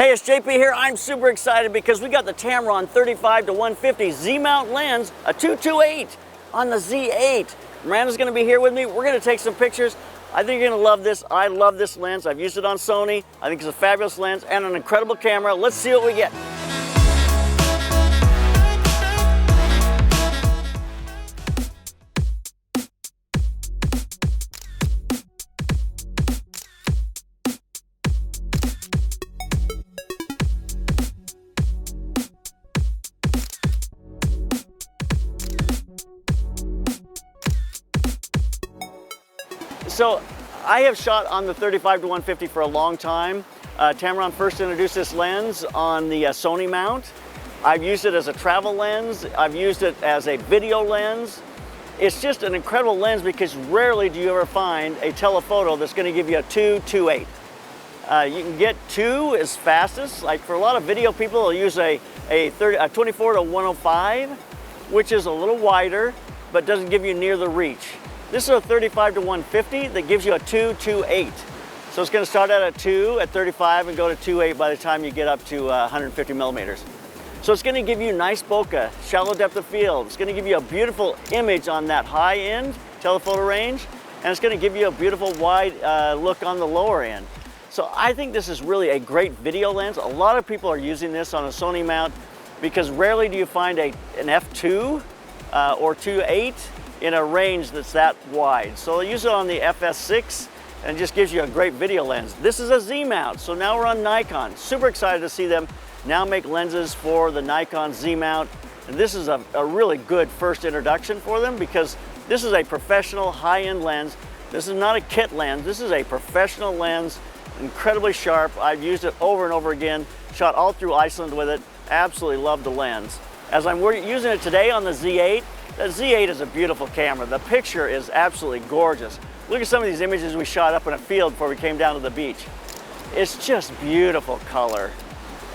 Hey, it's JP here. I'm super excited because we got the Tamron 35-150 Z-mount lens, a 228 on the Z8. Miranda's gonna be here with me. We're gonna take some pictures. I think you're gonna love this. I love this lens. I've used it on Sony. I think it's a fabulous lens and an incredible camera. Let's see what we get. So I have shot on the 35-150 for a long time. Tamron first introduced this lens on the Sony mount. I've used it as a travel lens. I've used it as a video lens. It's just an incredible lens because rarely do you ever find a telephoto that's going to give you a 2.28. You can get 2 as fastest. Like for a lot of video people, they'll use a 24-105, which is a little wider, but doesn't give you near the reach. This is a 35-150 that gives you a 2.28. So it's going to start out at 2 at 35 and go to 2.8 by the time you get up to 150 millimeters. So it's going to give you nice bokeh, shallow depth of field. It's going to give you a beautiful image on that high end telephoto range, and it's going to give you a beautiful wide look on the lower end. So I think this is really a great video lens. A lot of people are using this on a Sony mount because rarely do you find an f2 or 2.8 in a range that's that wide. So use it on the FS6 and it just gives you a great video lens. This is a Z mount, so now we're on Nikon. Super excited to see them now make lenses for the Nikon Z mount. And this is a really good first introduction for them because this is a professional high-end lens. This is not a kit lens, this is a professional lens, incredibly sharp. I've used it over and over again, shot all through Iceland with it. Absolutely love the lens. As I'm using it today on the Z8, the Z8 is a beautiful camera. The picture is absolutely gorgeous. Look at some of these images we shot up in a field before we came down to the beach. It's just beautiful color.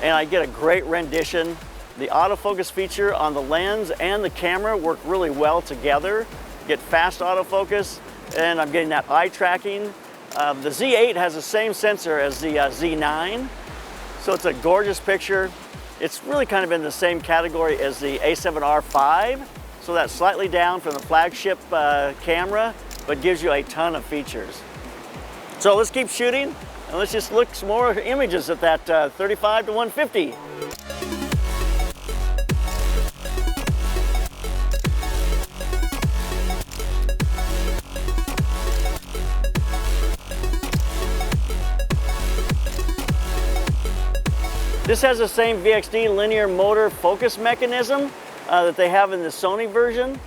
And I get a great rendition. The autofocus feature on the lens and the camera work really well together. Get fast autofocus, and I'm getting that eye tracking. The Z8 has the same sensor as the Z9, so it's a gorgeous picture. It's really kind of in the same category as the A7R5. So that's slightly down from the flagship camera, but gives you a ton of features. So let's keep shooting and let's just look some more images at that 35-150. This has the same VXD linear motor focus mechanism that they have in the Sony version,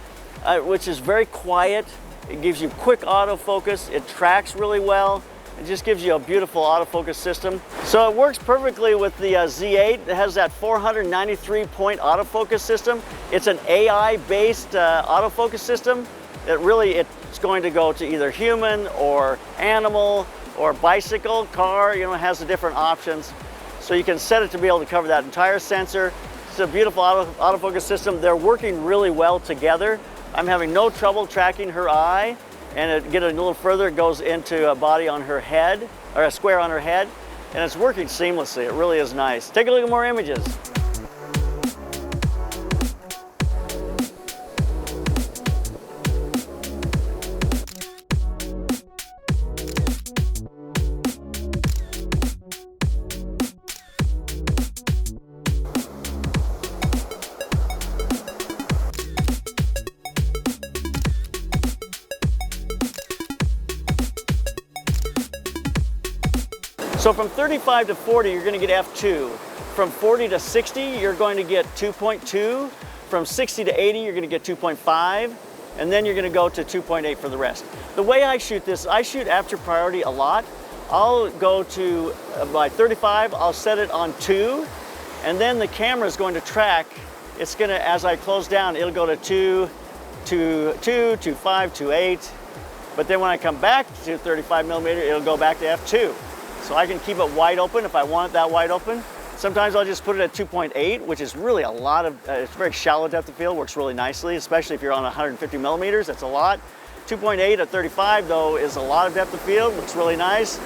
which is very quiet. It gives you quick autofocus. It tracks really well. It just gives you a beautiful autofocus system. So it works perfectly with the Z8. It has that 493-point autofocus system. It's an AI-based autofocus system. It's going to go to either human or animal or bicycle, car. You know, it has the different options. So you can set it to be able to cover that entire sensor. It's a beautiful autofocus system. They're working really well together. I'm having no trouble tracking her eye, and get a little further, it goes into a body on her head, or a square on her head, and it's working seamlessly. It really is nice. Take a look at more images. So from 35 to 40, you're going to get f2. From 40 to 60, you're going to get 2.2. From 60 to 80, you're going to get 2.5. And then you're going to go to 2.8 for the rest. The way I shoot this, I shoot after priority a lot. I'll go to, by 35, I'll set it on 2. And then the camera is going to track. It's going to, as I close down, it'll go to 2, 2, 2, 2, 5, 2, 8. But then when I come back to 35 millimeter, it'll go back to f2. So I can keep it wide open if I want it that wide open. Sometimes I'll just put it at 2.8, which is really a lot of, it's very shallow depth of field, works really nicely, especially if you're on 150 millimeters, that's a lot. 2.8 at 35 though is a lot of depth of field, looks really nice.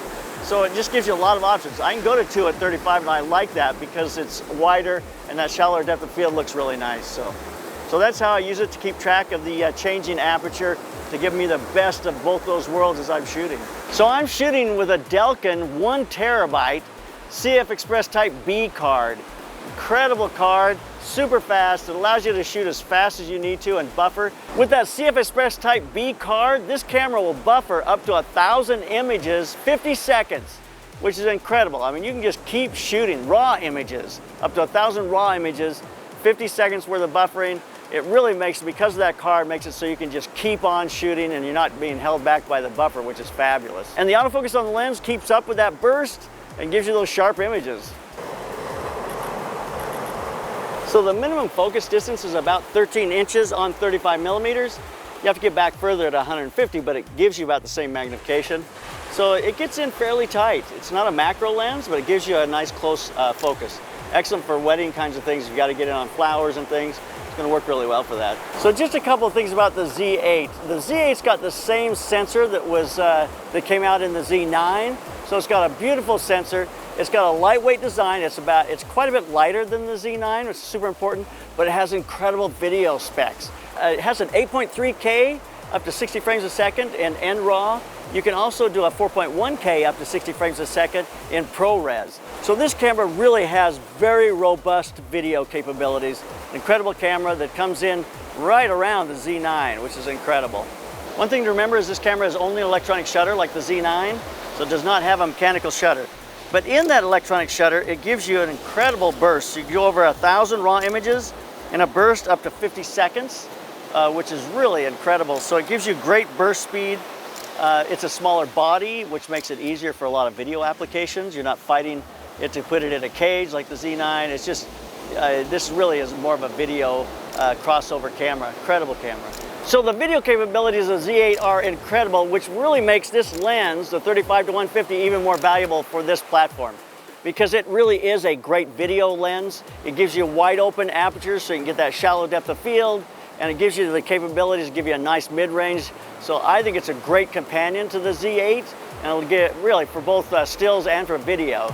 So it just gives you a lot of options. I can go to 2 at 35, and I like that because it's wider and that shallower depth of field looks really nice. So that's how I use it, to keep track of the changing aperture, to give me the best of both those worlds as I'm shooting. So I'm shooting with a Delkin 1 terabyte CFexpress Type B card. Incredible card, super fast. It allows you to shoot as fast as you need to and buffer. With that CFexpress Type B card, this camera will buffer up to 1,000 images, 50 seconds, which is incredible. I mean, you can just keep shooting raw images, up to 1,000 raw images, 50 seconds worth of buffering. It really makes, because of that card, makes it so you can just keep on shooting and you're not being held back by the buffer, which is fabulous. And the autofocus on the lens keeps up with that burst and gives you those sharp images. So the minimum focus distance is about 13 inches on 35 millimeters. You have to get back further at 150, but it gives you about the same magnification. So it gets in fairly tight. It's not a macro lens, but it gives you a nice close focus. Excellent for wedding kinds of things. You've got to get it on flowers and things. It's going to work really well for that. So just a couple of things about the Z8. The Z8's got the same sensor that came out in the Z9. So it's got a beautiful sensor. It's got a lightweight design. It's quite a bit lighter than the Z9, which is super important, but it has incredible video specs. It has an 8.3K up to 60 frames a second in NRAW. You can also do a 4.1K up to 60 frames a second in ProRes. So this camera really has very robust video capabilities. Incredible camera that comes in right around the Z9, which is incredible. One thing to remember is this camera is only an electronic shutter like the Z9, so it does not have a mechanical shutter. But in that electronic shutter, it gives you an incredible burst. You can go over 1,000 raw images in a burst up to 50 seconds, which is really incredible. So it gives you great burst speed. It's a smaller body, which makes it easier for a lot of video applications. You're not fighting it to put it in a cage like the Z9. It's just, this really is more of a video crossover camera, incredible camera. So the video capabilities of Z8 are incredible, which really makes this lens, the 35-150, even more valuable for this platform, because it really is a great video lens. It gives you wide open apertures so you can get that shallow depth of field, and it gives you the capabilities to give you a nice mid-range. So I think it's a great companion to the Z8, and it'll get really for both stills and for video.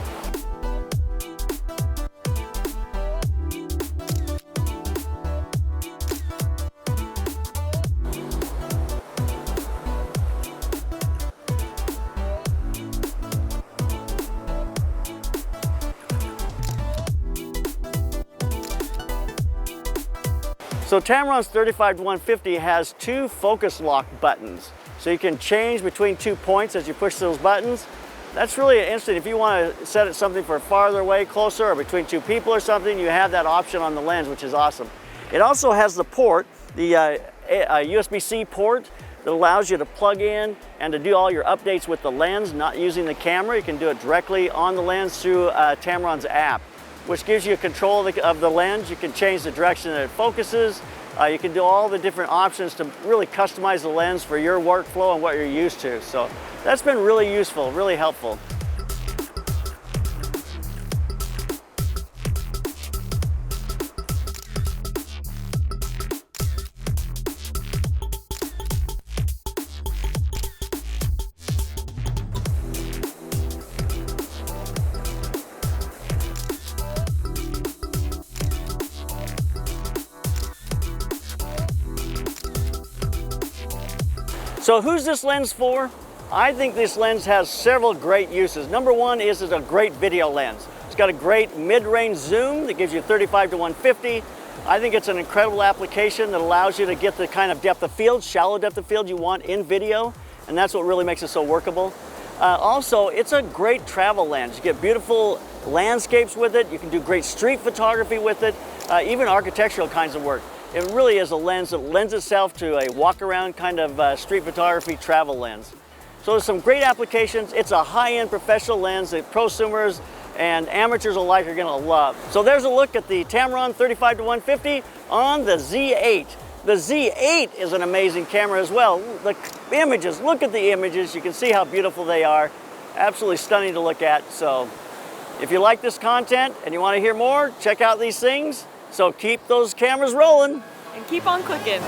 So Tamron's 35-150 has 2 focus lock buttons. So you can change between 2 points as you push those buttons. That's really interesting. If you want to set it something for farther away, closer, or between 2 people or something, you have that option on the lens, which is awesome. It also has the port, the USB-C port, that allows you to plug in and to do all your updates with the lens, not using the camera. You can do it directly on the lens through Tamron's app, which gives you control of the lens. You can change the direction that it focuses. You can do all the different options to really customize the lens for your workflow and what you're used to. So that's been really useful, really helpful. So who's this lens for? I think this lens has several great uses. Number one is it's a great video lens. It's got a great mid-range zoom that gives you 35-150. I think it's an incredible application that allows you to get the kind of depth of field, shallow depth of field you want in video, and that's what really makes it so workable. Also, it's a great travel lens. You get beautiful landscapes with it. You can do great street photography with it, even architectural kinds of work. It really is a lens that lends itself to a walk-around kind of street photography travel lens. So there's some great applications. It's a high-end professional lens that prosumers and amateurs alike are going to love. So there's a look at the Tamron 35-150 on the Z8. The Z8 is an amazing camera as well. The images, look at the images. You can see how beautiful they are. Absolutely stunning to look at. So if you like this content and you want to hear more, check out these things. So keep those cameras rolling. And keep on clicking.